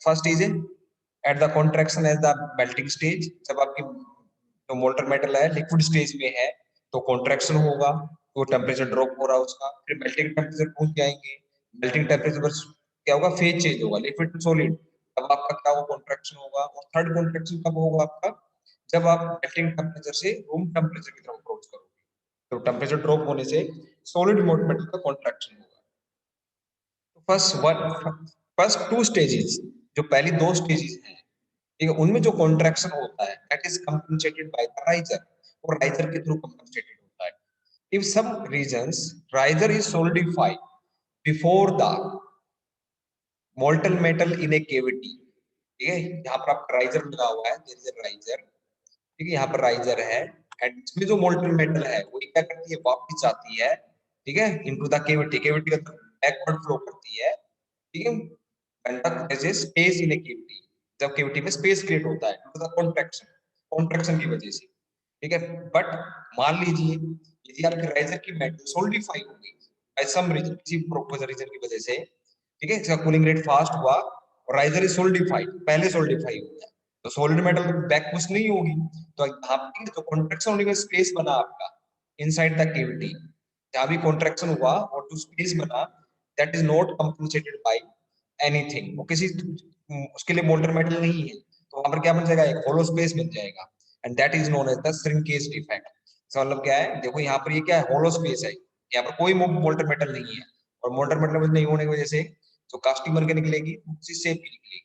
First is at the contraction as the melting stage, जब आपकी जो मोल्टर मेटल है लिक्विड स्टेज में है तो कॉन्ट्रैक्शन होगा, तो टेम्परेचर ड्रॉप हो रहा है उसका, फिर मेल्टिंग टेम्परेचर पहुंच जाएंगे, मेल्टिंग टेम्परेचर पर क्या होगा, फेज चेंज होगा, लिक्विड टू सॉलिड, तब आपका क्या होगा, कॉन्ट्रैक्शन होगा। और थर्ड कॉन्ट्रैक्शन कब होगा आपका, जब आप मेल्टिंग टेम्परेचर से रूम टेम्परेचर की तरफ अप्रोच करोगे, तो टेम्परेचर ड्रॉप होने से सॉलिड मेटल का कॉन्ट्रैक्शन होगा। तो फर्स्ट टू स्टेजेस, जो पहली दो स्टेजेस हैं, ठीक है, उनमें जो कॉन्ट्रैक्शन होता है that is compensated by the riser, और राइजर के थ्रू कंपनसेटेड होता है। If some reasons riser is solidified before the molten metal in a cavity, ठीक है, यहाँ पर आपका राइजर लगा हुआ है, देयर इज अ राइजर, ठीक है, यहाँ पर राइजर है, एंड इसमें जो मोल्टन मेटल है वो क्या करती है, वापस आती है, ठीक है, इनटू द केविटी, केविटी का बैकवर्ड फ्लो करती है, ठीक है, when there is space in a cavity, जब केविटी में स्पेस क्रिएट होता है due to the contraction, contraction की वजह से, ठीक है। बट मान लीजिए यदि आपकी राइजर की मेटल सोल्डिफाई हो गई बाय सम रीजन, किसी प्रोपोजल रीजन की वजह से, ठीक है, इसका कूलिंग रेट फास्ट हुआ और राइजर इज सोल्डिफाइड, पहले सोल्डिफाई हो गया, तो सॉलिड मेटल बैक पुश नहीं होगी, तो यहाँ पे जो कॉन्ट्रैक्शन होने का स्पेस बना आपका इनसाइड द केविटी, जहां भी कॉन्ट्रैक्शन हुआ और जो स्पेस बना, that is not compensated by anything, वो किसी उसके लिए मोल्टन मेटल नहीं है, तो वहां पर क्या बन जाएगा, एक होलो स्पेस बन जाएगा, and that is known as the shrinkage defect. इसका मतलब क्या है, देखो यहाँ पर ये क्या है, होलो स्पेस है, यहाँ पर कोई मोल्टन मेटल नहीं है, और मोल्टन मेटल नहीं होने की वजह से जो कास्टिंग बन के निकलेगी उसी शेप की निकलेगी,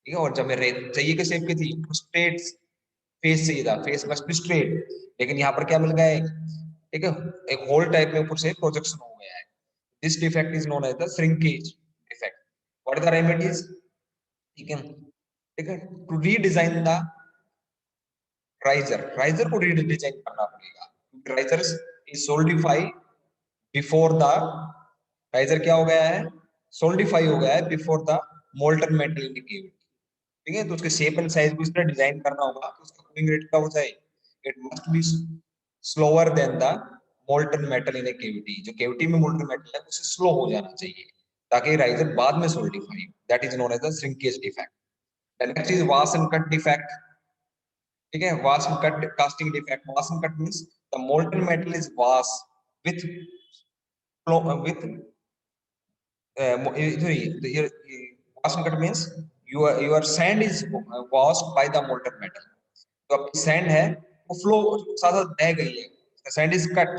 ठीक है। और जब मेरे चाहिए के शेप की थी तो स्ट्रेट फेस चाहिए था, फेस मस्ट बी स्ट्रेट, लेकिन यहाँ पर क्या मिल गया है, ठीक है, एक होल टाइप में ऊपर से प्रोजेक्शन हो गया है। This defect is known as the shrinkage defect. What are the remedies, ठीक है, ठीक है, to redesign the riser, riser को रीडिजाइन करना पड़ेगा, riser is solidify before the, riser क्या हो गया है, सोल्डिफाई हो गया है before the molten metal in the cavity, ठीक है, तो उसके शेप एंड साइज को इस तरह डिजाइन करना होगा कि उसका कूलिंग रेट क्या हो जाए, it must be slower then the molten metal in a cavity, जो केविटी में मोल्टन मेटल है उससे स्लो हो जाना चाहिए ताकि राइजर बाद में solidify, that is known as the shrinkage defect. The next is wash and cut defect, ठीक है, wash and cut casting defect, wash and cut means the molten metal is wash with with your wash and cut means your sand is washed by the molten metal, तो आपकी sand है वो flow साथ साथ बह गई है, sand is cut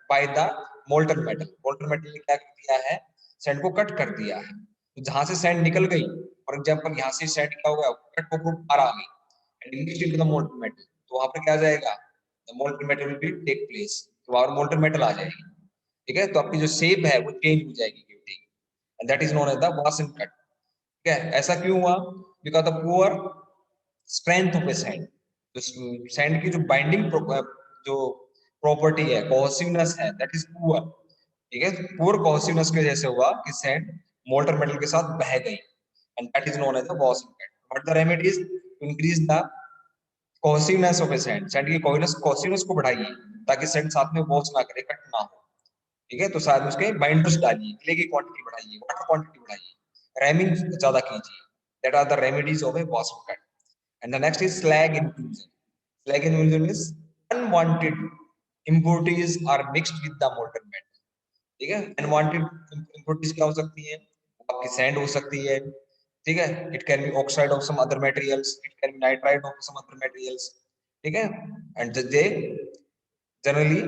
by the molten metal, molten metal ने क्या कर दिया है, सैंड को कट कर दिया है, तो जहां से सैंड निकल गई, फॉर एग्जांपल यहाँ से सैंड क्या हो गया, कट होकर बाहर आ गई and mixed into the molten metal, तो वहां पर क्या आ जाएगा, the molten metal will be take place, तो वहां मोल्टन मेटल आ जाएगी, ठीक है, तो आपकी जो शेप है वो चेंज हो जाएगी cavity, and that is known as the wash and cut, ठीक है। ऐसा क्यों हुआ, because the poor strength of a sand, तो सैंड की जो बाइंडिंग जो प्रॉपर्टी है, कोहेसिवनेस है, दैट इज पुअर, ठीक है, पुअर कोहेसिवनेस की वजह से हुआ कि सैंड मोल्टन मेटल के साथ बह गई, and that is known as the wash and cut. What the remedy is to increase the cohesiveness of a sand, sand की कोहेसिवनेस को बढ़ाइए ताकि सैंड साथ में वॉश ना करे, कट ना हो, ठीक है, तो शायद उसके बाइंडर्स डालिए, क्ले की क्वांटिटी बढ़ाइए, वाटर क्वांटिटी बढ़ाइए, रैमिंग ज्यादा कीजिए, that are the remedies of a wash and cut. And the next is slag inclusion, slag inclusion is unwanted impurities are mixed with the molten metal, ठीक है, unwanted impurities क्या हो सकती है, आपकी सैंड हो सकती है, ठीक है, it can be oxide of some other materials, it can be nitrite of some other materials, ठीक है, and they generally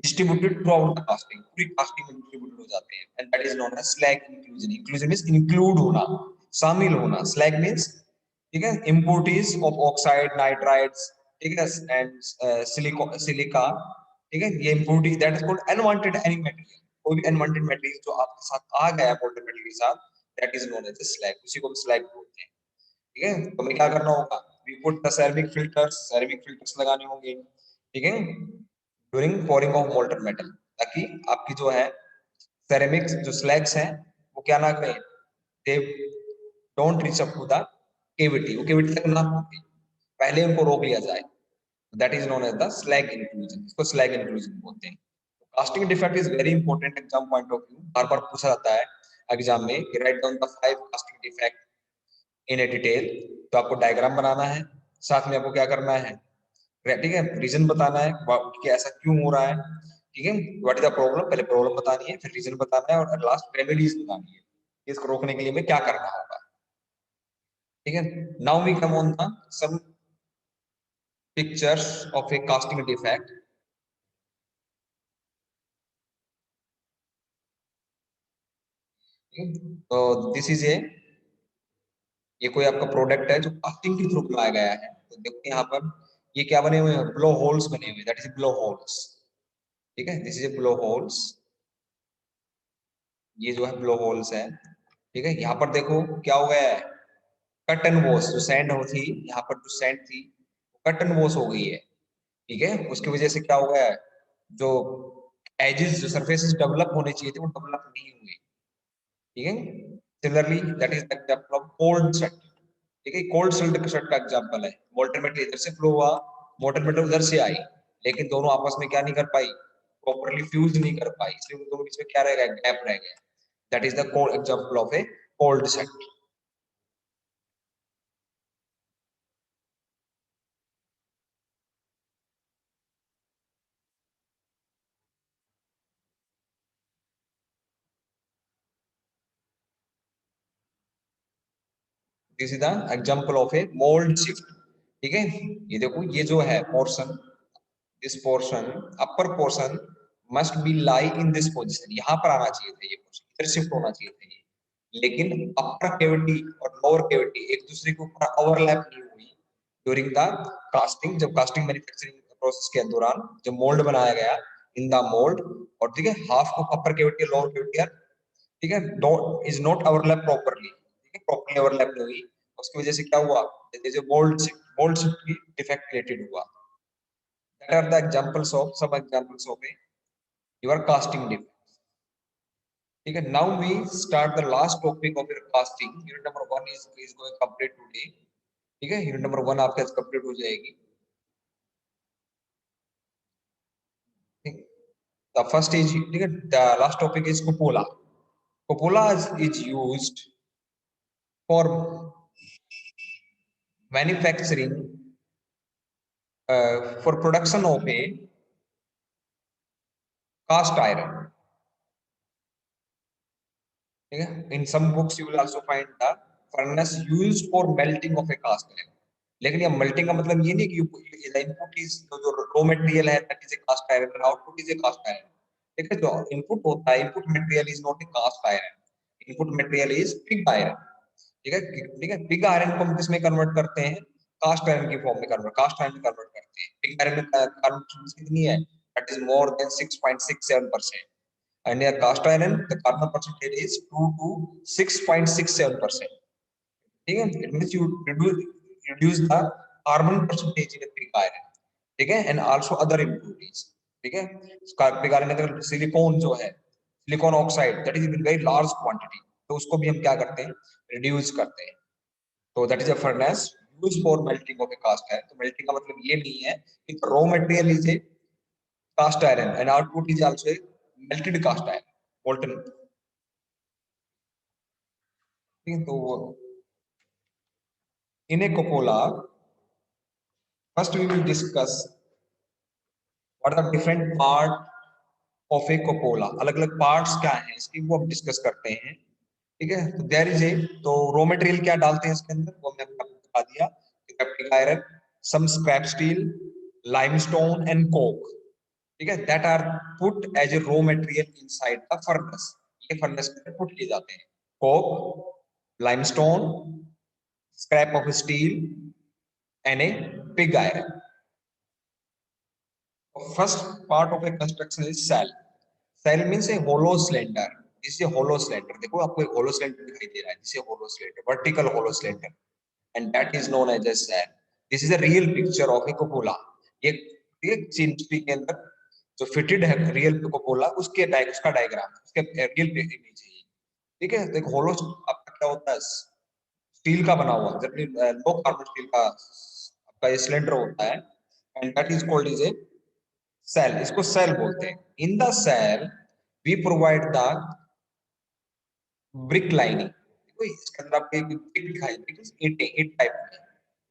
distributed throughout the casting, पूरी casting में distributed हो जाते हैं, and that is known as slag inclusion, inclusion means include होना, शामिल होना, slag means, ठीक है, impurities of oxide, nitrites, ठीक है, and silica, ठीक है, ये impurity that is called unwanted any material, कोई भी unwanted material जो आपके साथ आ गया molten metal के साथ, that is known as a slag, उसी को slag बोलते हैं, ठीक है। तो हमें क्या करना होगा, we put the ceramic filters लगाने होंगे, ठीक है, during pouring of molten metal, ताकि आपकी जो है सेरेमिक्स जो स्लैग्स हैं वो क्या ना करें, they don't reach up to the cavity, वो केविटी तक ना पहुंचे, पहले उनको रोक लिया जाए, that is known as the slag inclusion, इसको स्लैग इंक्लूजन बोलते हैं। Casting defect is very important exam point of view, बार बार पूछा जाता है, एग्जाम में कि right down the 5 casting defect in a detail, तो आपको डायग्राम बनाना है, साथ में आपको क्या करना है, ठीक है, रीजन बताना है कि ऐसा क्यों हो रहा है, ठीक है, व्हाट इज द प्रॉब्लम, पहले प्रॉब्लम बतानी है, फिर रीजन बताना है, और लास्ट रेमेडीज बतानी है, इसको रोकने के लिए हमें क्या करना होगा, ठीक है। Now we come on the some pictures of a casting defect. तो दिस इज ए, ये कोई आपका प्रोडक्ट है जो कास्टिंग के थ्रू बनाया गया है, तो देखते हैं यहाँ पर ये क्या बने हुए हैं, ब्लो होल्स बने हुए, दैट इज ब्लो होल्स, ठीक है, this is a blow holes, ये जो है ब्लो होल्स है, ठीक है। यहाँ पर देखो क्या हो गया है, कट एंड वॉश, जो सैंड थी यहाँ पर, जो सैंड थी कट एंड वॉश हो गई है, ठीक है, उसकी वजह से क्या हो गया है, जो एजेस, जो सरफेसेस डेवलप होने चाहिए थे वो डेवलप नहीं हुए, ठीक है। Similarly that is the example of cold set, ठीक है, कोल्ड सेट का एग्जांपल है, मोल्टन मेटल इधर से फ्लो हुआ, मोल्टन मेटल उधर से आई, लेकिन दोनों आपस में क्या नहीं कर पाई, प्रॉपर्ली फ्यूज नहीं कर पाई, इसलिए उन दोनों बीच में क्या रह गया, गैप रह गया, that is the cold example of A cold set. This is the example of a mould shift, ठीक है, ये देखो ये जो है portion, this portion, upper portion must be lie in this position, यहाँ पर आना चाहिए था, ये पोर्शन इधर शिफ्ट होना चाहिए था ये, लेकिन अपर कैविटी और लोअर कैविटी एक दूसरे के ऊपर ओवरलैप नहीं हुई ड्यूरिंग द कास्टिंग, जब कास्टिंग मैन्युफैक्चरिंग प्रोसेस के दौरान जब मोल्ड बनाया गया इन द मोल्ड, और ठीक है, हाफ ऑफ अपर कैविटी और लोअर कैविटी, ठीक है, इज नॉट ओवरलैप प्रॉपर्ली, ठीक है, प्रॉपर्ली ओवरलैप नहीं हुई, उसकी वजह से क्या हुआ, जैसे मोल्ड शिफ्ट की डिफेक्ट क्रिएटेड हुआ, that are the examples of some examples of a your casting defect, ठीक है। now we start the last topic of your casting, unit number 1 is going complete today, ठीक है, unit number 1 आपके complete हो जाएगी, ठीक, the first is, ठीक है, the last topic is cupola, cupola is used for manufacturing, for production of a cast iron, ठीक है, in some books you will also find the furnace used for melting of a cast iron, लेकिन ये melting का मतलब ये नहीं कि the input is जो raw material है that is a cast iron and output is a cast iron, ठीक है, जो input होता है, input material is not a cast iron, input material is pig iron, ठीक है, ठीक है, पिग आयरन को हम किसमें कन्वर्ट करते हैं, कास्ट आयरन की फॉर्म में कन्वर्ट, कास्ट आयरन में कन्वर्ट करते हैं, पिग आयरन में कार्बन कितनी है, that is more than 6.67%, and a cast iron the carbon percentage is 2 to 6.67%, ठीक है, it means you reduce the carbon percentage in a pig iron, ठीक है, and also other impurities, ठीक है, pig iron में अगर सिलिकॉन जो है, silicon oxide that is in very large quantity, तो उसको भी हम क्या करते हैं, रिड्यूस करते हैं, तो that is a furnace used for melting of a cast iron, तो मेल्टिंग का मतलब ये नहीं है कि raw material is a cast iron and output is also a melted cast iron, molten, ठीक है, तो in a cupola first we will discuss what are different part of a cupola, अलग अलग पार्ट्स क्या हैं इसकी वो हम डिस्कस करते हैं, ठीक है, तो देयर इज ए, तो रॉ मटेरियल क्या डालते हैं इसके अंदर वो हमने आपको बता दिया, कैप्टिक iron, some scrap steel, limestone and coke, ठीक है, that are put as a raw material inside the furnace, ये फर्नेस में पुट किए जाते हैं, coke, limestone, scrap of steel and a pig iron. First part of a construction is shell, shell means a hollow cylinder, जिसे hollow cylinder, देखो आपको एक hollow cylinder दिखाई दे रहा है, जिसे hollow cylinder, vertical hollow cylinder, and that is known as a shell, this is a real picture of a cupola, ये एक सीनरी के अंदर जो फिटेड है रियल कोकोला, उसके उसका डायग्राम, उसके रियल इमेज है, ठीक है, तो एक होलो आपका क्या होता है, स्टील का बना हुआ, जनरली लो कार्बन स्टील का आपका ये सिलेंडर होता है, and that is called is a shell, इसको सेल बोलते हैं, in the shell we provide the brick lining, देखो इसके अंदर आपको एक ब्रिक दिखाई, ब्रिक ईंट ईंट टाइप में,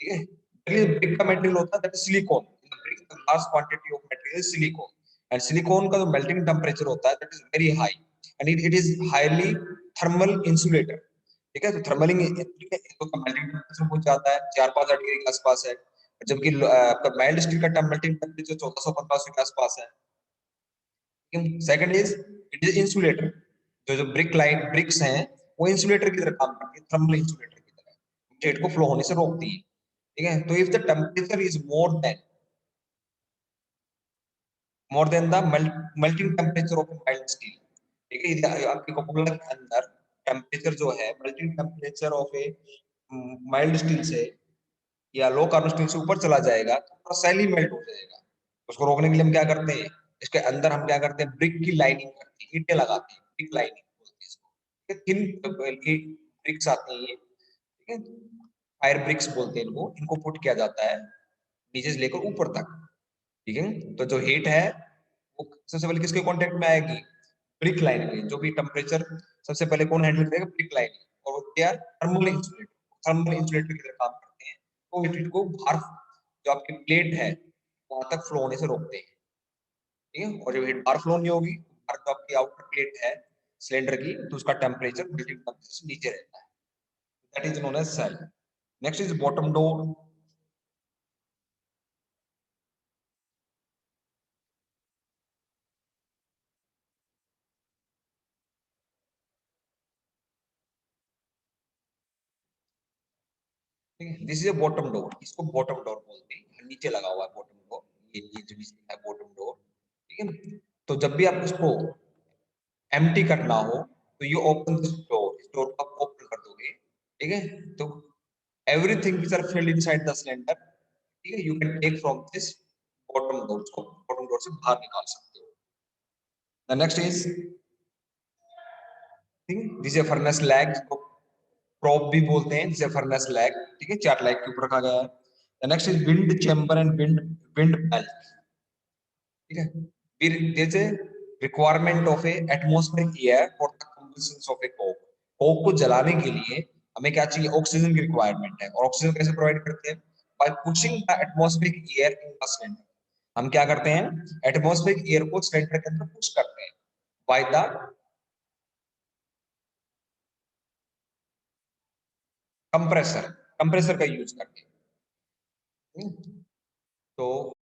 ठीक है। पहले ब्रिक का मटेरियल होता है that is silicon, brick the large quantity of material is silicon, and silicon का जो मेल्टिंग टेम्परेचर होता है that is very high, and it is highly thermal insulator, ठीक है। तो थर्मलिंग, ठीक है, इसको मेल्टिंग टेम्परेचर पहुंच जाता है 4-5 डिग्री के आसपास है, जबकि आपका माइल्ड स्टील का मेल्टिंग टेम्परेचर 1400-1500 के आसपास है। Second is it is insulator, जो जो ब्रिक लाइन ब्रिक्स हैं वो इंसुलेटर की तरह काम करती है, थर्मल इंसुलेटर की तरह, हीट को फ्लो होने से रोकती है, ठीक है। तो if the temperature is more than the melting temperature of mild steel, ठीक है, आपके कपोला के अंदर टेम्परेचर जो है melting temperature of A mild steel से या लो कार्बन स्टील से ऊपर चला जाएगा तो पूरा सेल ही मेल्ट हो जाएगा। उसको रोकने के लिए हम क्या करते हैं, इसके अंदर हम क्या करते हैं, ब्रिक की लाइनिंग करते हैं, ईंटें लगाते हैं, ब्रिक लाइनिंग बोलते हैं इसको, थिन की ब्रिक्स आती हैं, ठीक है, फायर ब्रिक्स बोलते हैं इनको, इनको पुट किया जाता है नीचे से लेकर ऊपर तक, ठीक है। तो जो हीट है वो सबसे पहले किसके कांटेक्ट में आएगी, ब्रिक लाइन में, जो भी टेम्परेचर सबसे पहले कौन हैंडल करेगा, ब्रिक लाइन, और दे आर थर्मल इंसुलेटर की तरह काम करते हैं, तो हीट को बाहर जो आपकी प्लेट है वहां तक फ्लो होने से रोकते हैं, ठीक है। और जब हीट बाहर फ्लो नहीं होगी, बाहर तो आपकी आउटर प्लेट है सिलेंडर की, तो उसका टेम्परेचर मेल्टिंग टेम्परेचर से नीचे रहता है, that is known as shell. Next is bottom door. ठीक है, this is a bottom door, इसको बॉटम डोर बोलते हैं, नीचे लगा हुआ है बॉटम डोर, ये जो नीचे है बॉटम डोर, ठीक है ना। तो जब भी आप इसको एम्प्टी करना हो तो ये ओपन स्टोर स्टोर को आप ओपन कर दोगे, ठीक है। तो everything which are filled inside the cylinder, ठीक है, you can take from this bottom door, को बॉटम डोर से बाहर निकाल सकते हो। द नेक्स्ट इज, ठीक है, दिस इज फर्नेस लैग, इसको प्रोब भी बोलते हैं, जिसे फर्नेस लैग, ठीक है, 4 लैग के ऊपर रखा गया है। The next is wind chamber and wind wind belt, ठीक है। फिर जैसे requirement of A atmospheric air for the combustion of A Coke, Coke को जलाने के लिए हमें क्या चाहिए, ऑक्सीजन की रिक्वायरमेंट है, और ऑक्सीजन कैसे प्रोवाइड करते हैं, bye pushing the atmospheric air in the cylinder, हम क्या करते हैं, एटमॉस्फेरिक एयर को सिलेंडर के अंदर पुश करते हैं बाय द कंप्रेसर, कंप्रेसर का यूज करके, तो